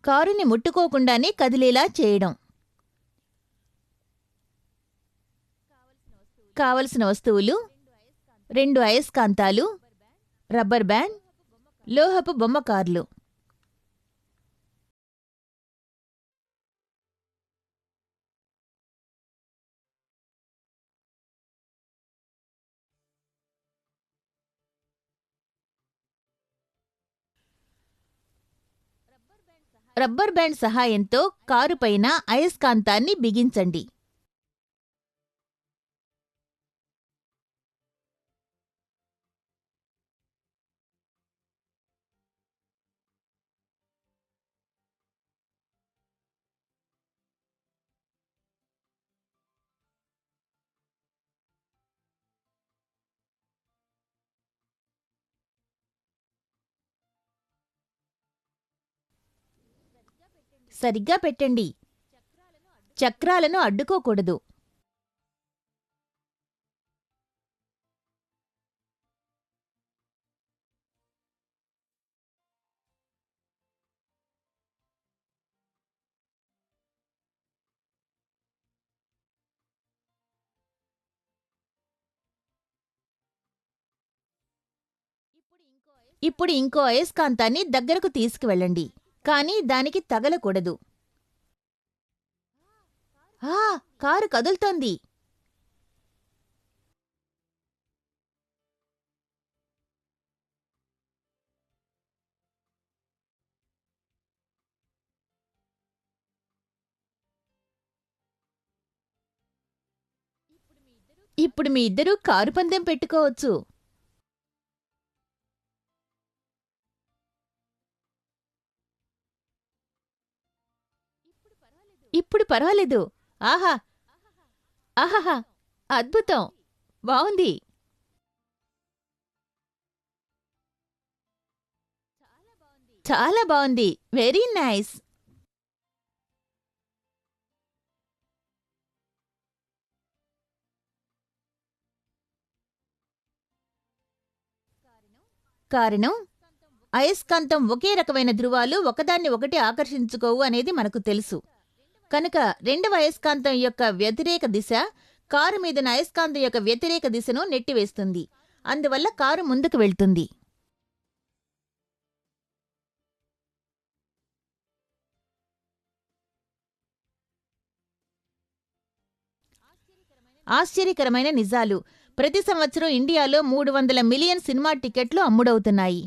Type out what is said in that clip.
కారుని ముట్టుకోకుండానే కదిలేలా చేయడం. కావలసిన వస్తువులు: 2 అయస్కాంతాలు, రబ్బర్ బ్యాండ్, లోహపు బొమ్మ కార్లు. రబ్బర్ బ్యాండ్ సహాయంతో కారుపైన అయస్కాంతాన్ని బిగించండి. సరిగ్గా పెట్టండి. చక్రాలను అడ్డుకోకూడదు. ఇప్పుడు ఇంకో అయస్కాంతాన్ని దగ్గరకు తీసుకువెళ్ళండి, కానీ దానికి తగలకూడదు. కారు కదులుతోంది. ఇప్పుడు మీ ఇద్దరూ కారు పందెం పెట్టుకోవచ్చు. ఇప్పుడు పర్వాలేదు. ఆహా ఆహాహా, అద్భుతం, బావుంది. చాలా బావుంది. Very nice. కారణం, అయస్కాంతం ఒకే రకమైన ధృవాలు ఒకదాన్ని ఒకటి ఆకర్షించుకోవు అనేది మనకు తెలుసు. కనుక రెండవ అయస్కాంతం యొక్క వ్యతిరేక దిశ కారు మీదున్న అయస్కాంతం యొక్క వ్యతిరేక దిశను నెట్టివేస్తుంది. అందువల్ల కారు ముందుకు వెళ్తుంది. ఆశ్చర్యకరమైన నిజాలు: ప్రతి సంవత్సరం ఇండియాలో 300 మిలియన్ సినిమా టికెట్లు అమ్ముడవుతున్నాయి.